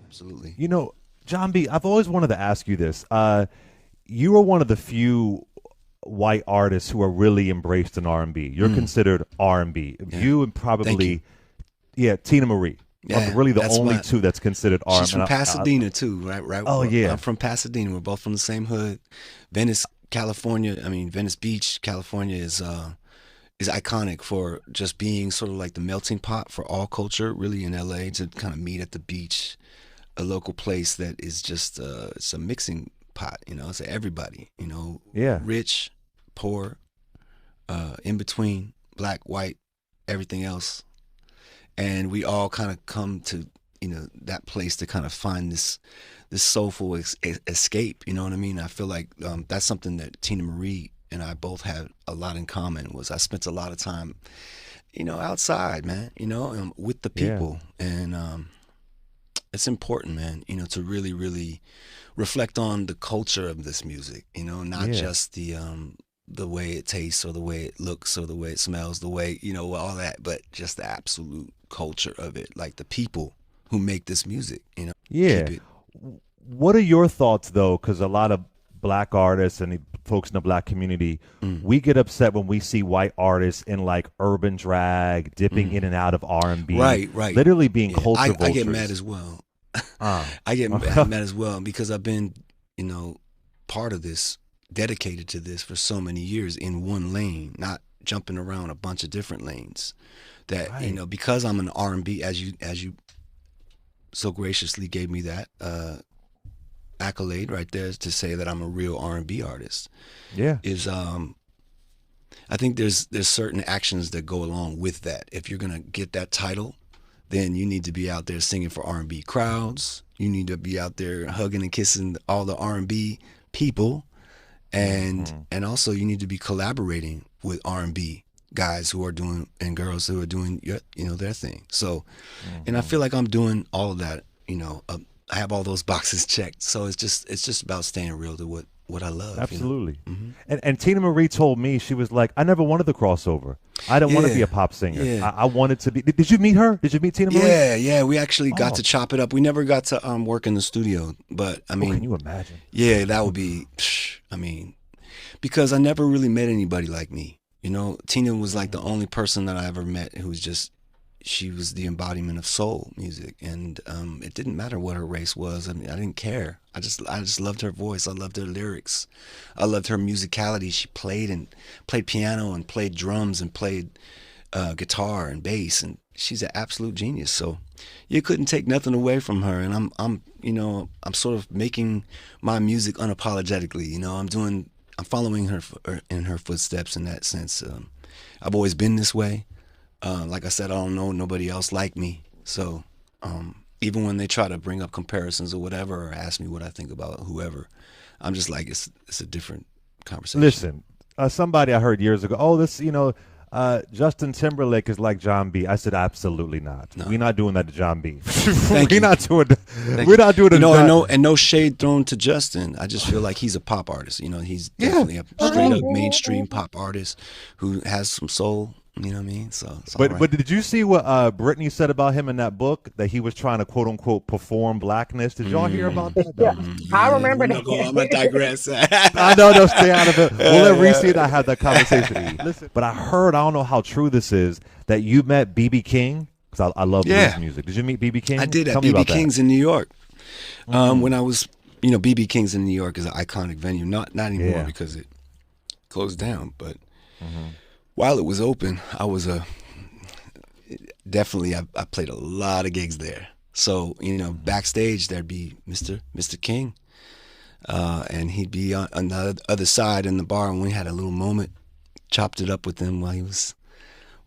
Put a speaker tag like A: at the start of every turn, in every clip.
A: Absolutely.
B: You know, John B, I've always wanted to ask you this. You are one of the few white artists who are really embraced in R&B. You're
A: Mm,
B: considered R&B.
A: yeah.
B: You and
A: Thank you.
B: probably, yeah, Tina Marie are
A: Yeah,
B: really the
A: that's
B: only
A: my.
B: two that's considered
A: She's
B: R&B.
A: from Pasadena too, right? Right.
B: Oh
A: I'm
B: yeah,
A: from Pasadena. We're both from the same hood. Venice, California. I mean, Venice Beach, California is iconic for just being sort of like the melting pot for all culture. Really, in LA, to kind of meet at the beach, a local place that is just it's a mixing pot. It's everybody.
B: yeah,
A: Rich, poor, in between, black, white, everything else, and we all kind of come to that place to kind of find this soulful escape. You know what I mean? I feel like that's something that Tina Marie and I both had a lot in common. Was I spent a lot of time outside, man, with the
B: yeah,
A: people, and it's important, man, to really really reflect on the culture of this music, not
B: yeah.
A: just the way it tastes or the way it looks or the way it smells, the way, all that, but just the absolute culture of it, like the people who make this music, keep
B: Yeah.
A: it.
B: What are your thoughts though? Because a lot of black artists and the folks in the black community,
A: Mm,
B: we get upset when we see white artists in like urban drag, dipping
A: mm.
B: in and out of R&B,
A: Right, right.
B: literally being
A: Yeah,
B: culture
A: I get mad
B: vultures.
A: as well.
B: Ah,
A: I get mad as well because I've been, you know, part of this, dedicated to this for so many years in one lane, not jumping around a bunch of different lanes. That
B: right.
A: because I'm an R&B, as you so graciously gave me that accolade right there to say that I'm a real R&B artist,
B: Yeah,
A: is I think there's certain actions that go along with that. If you're gonna get that title, then you need to be out there singing for R&B crowds. You need to be out there hugging and kissing all the R&B people, and
B: hmm,
A: and also you need to be collaborating with R&B guys who are doing and girls who are doing their thing. So, and I
B: hmm.
A: feel like I'm doing all of that. I have all those boxes checked. So it's just about staying real to what I love.
B: Absolutely.
A: Hmm.
B: And Tina Marie told me, she was like, I never wanted the crossover. I didn't want to be
A: Yeah,
B: a pop singer.
A: yeah.
B: I wanted to be. Did you meet her? Did you meet Tina Marie?
A: Yeah, yeah, we actually got
B: Oh,
A: to chop it up. We never got to work in the studio, but I
B: oh, can
A: mean,
B: you imagine?
A: yeah, that would be. I mean, because I never really met anybody like me. Tina was like the only person that I ever met who was just. She was the embodiment of soul music, and it didn't matter what her race was. I mean, I didn't care. I just loved her voice. I loved her lyrics. I loved her musicality. She played piano and played drums and played guitar and bass, and she's an absolute genius. So you couldn't take nothing away from her. And I'm sort of making my music unapologetically. I'm following in her footsteps in that sense. I've always been this way. Like I said, I don't know nobody else like me. So even when they try to bring up comparisons or whatever, or ask me what I think about whoever, I'm just like, it's a different conversation.
B: Listen, somebody I heard years ago, oh, Justin Timberlake is like John B. I said, absolutely not.
A: No,
B: We're not doing that to John B.
A: thank
B: we're
A: you.
B: not doing.
A: Thank
B: We're
A: you.
B: not doing it.
A: And no shade thrown to Justin. I just feel like he's a pop artist. He's
B: Yeah.
A: definitely a straight up mainstream pop artist who has some soul. You know what I mean? So it's all
B: But
A: right.
B: did you see what Brittany said about him in that book, that he was trying to quote unquote perform blackness? Did y'all hear about that?
C: Yeah, I
A: Yeah,
C: remember
A: I'm gonna
C: that.
A: digress.
B: I know, no, stay out of it. We'll let Reese
A: Yeah,
B: and I have that conversation. Listen, but I heard, I don't know how true this is, that you met BB King, because I love blues
A: yeah.
B: music. Did you meet BB
A: I
B: King?
A: did at
B: Tell me
A: BB
B: about that.
A: King's in New York.
B: Mm,
A: When I was, BB King's in New York is an iconic venue. Not anymore
B: yeah.
A: because it closed down. But
B: Hmm.
A: while it was open, I was definitely I played a lot of gigs there. So backstage there'd be Mr. King, and he'd be on the other side in the bar, and we had a little moment, chopped it up with him while he was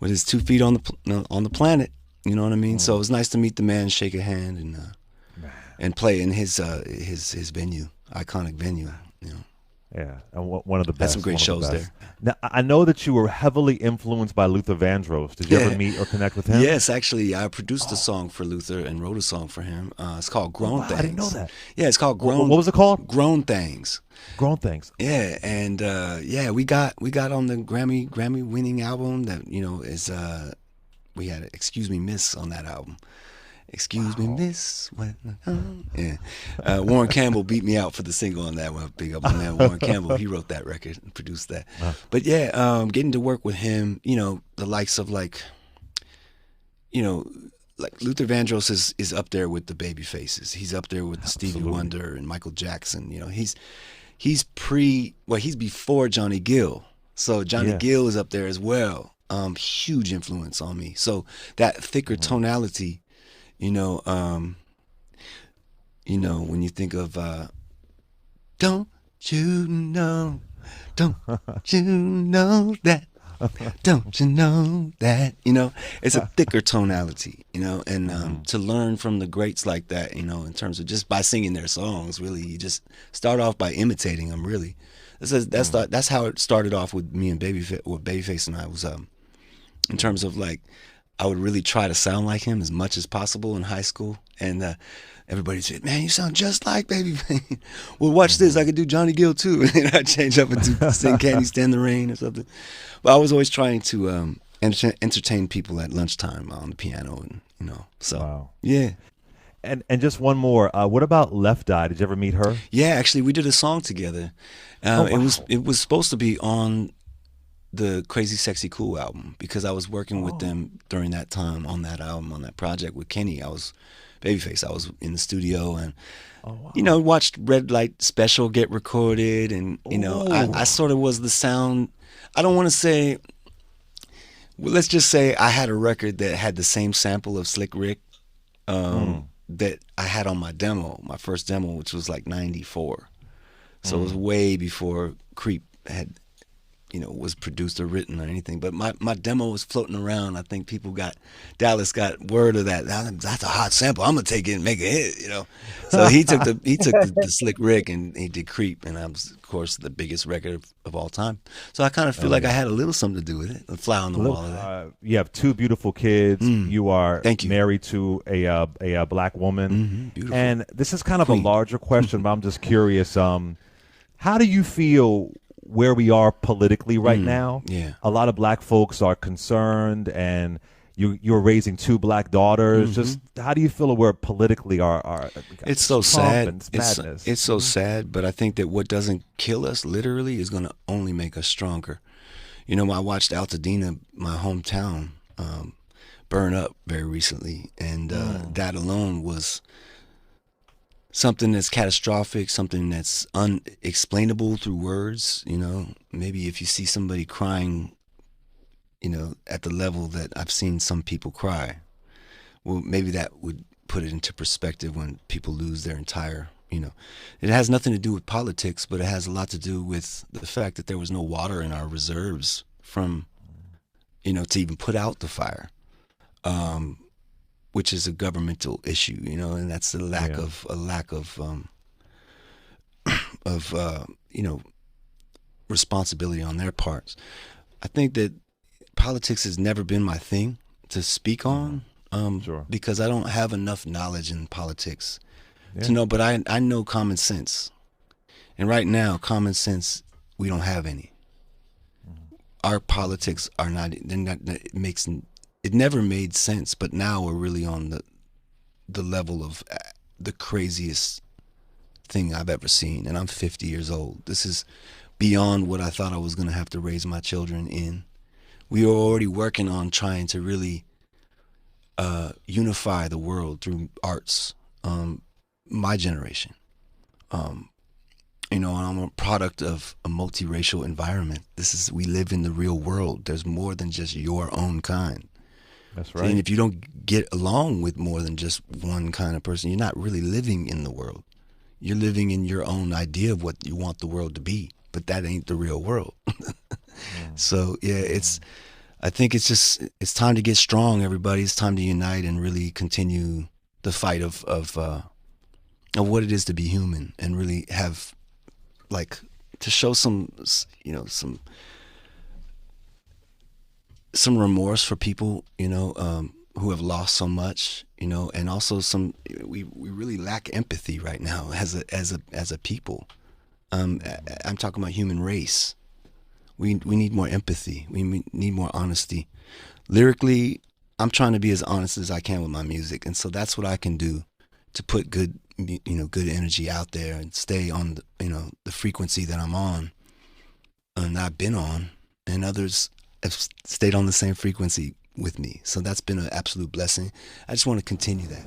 A: with his 2 feet on the planet. You know what I mean? So it was nice to meet the man, shake a hand, and play in his venue, iconic venue.
B: Yeah, and one of the
A: Had some
B: best.
A: great
B: One of the
A: shows
B: best.
A: there.
B: Now, I know that you were heavily influenced by Luther Vandross. Did you ever
A: Yeah.
B: meet or connect with him?
A: Yes, actually, I produced a song for Luther and wrote a song for him. It's called
B: Oh,
A: "Grown
B: wow, I didn't know
A: Things."
B: that.
A: Yeah, it's called
B: What was it called?
A: "Grown Things."
B: Grown Things.
A: Yeah, and yeah, we got on the Grammy winning album that is we had "Excuse Me Miss" on that album, Excuse me,
B: Wow.
A: miss. Yeah. Warren Campbell beat me out for the single on that one. Big up my man Warren Campbell. He wrote that record and produced that.
B: Uh,
A: But yeah, getting to work with him, the likes of you know, like Luther Vandross is up there with the baby faces. He's up there with the Stevie
B: Absolutely.
A: Wonder and Michael Jackson. He's he's before Johnny Gill. So Johnny
B: Yeah.
A: Gill is up there as well. Huge influence on me. So that thicker
B: Mhm.
A: tonality, you know, um, when you think of don't you know, don't you know that, don't you know that, it's a thicker tonality, and
B: Mhm.
A: to learn from the greats like that, in terms of just by singing their songs, really, you just start off by imitating them, really.
B: Mhm.
A: That's how it started off with me and Babyface and I was in terms of like I would really try to sound like him as much as possible in high school, and everybody said, "Man, you sound just like Babyface." Well, watch this, I
B: Mhm.
A: could do Johnny Gill too, and I change up and sing "Can You Stand the Rain" or something. But I was always trying to entertain people at lunchtime on the piano, and so
B: Wow.
A: yeah,
B: And just one more. What about Left Eye? Did you ever meet her?
A: yeah. Actually, we did a song together.
B: Oh
A: It was
B: wow.
A: it was supposed to be on the Crazy Sexy Cool album because I was working with
B: Oh.
A: them during that time on that album, on that project with Kenny. I was Babyface. I was in the studio and
B: Oh wow.
A: watched Red Light Special get recorded, and I
B: Oh.
A: sort of was the sound. I don't want to say. Well, let's just say I had a record that had the same sample of Slick Rick
B: Mm.
A: that I had on my demo, my first demo, which was like '94. So it was
B: Mm.
A: way before Creep had was produced or written or anything. But my demo was floating around. I think Dallas got word of that. That's a hot sample. I'm gonna take it and make a hit. So he took the Slick Rick and he did Creep, and I was of course the biggest record of all time. So I kind of feel
B: Oh
A: like I
B: yeah.
A: had a little something to do with it, a fly on the
B: Look,
A: wall of that.
B: you have two beautiful kids.
A: Mm,
B: You are
A: thank you.
B: married to a black woman,
A: Beautiful
B: and this is kind of a
A: queen.
B: larger question, but I'm just curious. How do you feel where we are politically right now?
A: Yeah.
B: A lot of black folks are concerned, and you're raising two black daughters.
A: hmm
B: Just how do you feel where politically are we got
A: It's so
B: Trump
A: sad.
B: and it's
A: It's
B: madness?
A: it's so sad, but I think that what doesn't kill us literally is going to only make us stronger. I watched Altadena, my hometown, burn up very recently, and
B: Mm,
A: that alone was something that's catastrophic, something that's unexplainable through words. Maybe if you see somebody crying, at the level that I've seen some people cry, well, maybe that would put it into perspective when people lose their entire. It has nothing to do with politics, but it has a lot to do with the fact that there was no water in our reserves from, to even put out the fire, um, which is a governmental issue, and that's
B: yeah.
A: a lack of responsibility on their parts. I think that politics has never been my thing to speak
B: Hmm.
A: on,
B: Sure.
A: because I don't have enough knowledge in politics to
B: Yeah.
A: know. But I know common sense, and right now, common sense we don't have any. Our politics are not. They're not. It never made sense, but now we're really on the level of the craziest thing I've ever seen, and I'm 50 years old. This is beyond what I thought I was going to have to raise my children in. We are already working on trying to really unify the world through arts. My generation, um, and I'm a product of a multiracial environment. We live in the real world. There's more than just your own kind.
B: That's
A: And
B: right.
A: if you don't get along with more than just one kind of person, you're not really living in the world. You're living in your own idea of what you want the world to be, but that ain't the real world.
B: Mm,
A: So yeah,
B: mm.
A: I think it's time to get strong, everybody. It's time to unite and really continue the fight of what it is to be human, and really have, like, to show some remorse for people, who have lost so much, and also we really lack empathy right now as a people. I'm talking about human race. We need more empathy. We need more honesty. Lyrically, I'm trying to be as honest as I can with my music, and so that's what I can do to put good energy out there and stay on the frequency that I'm on and I've been on, and others have stayed on the same frequency with me. So that's been an absolute blessing. I just want to continue that.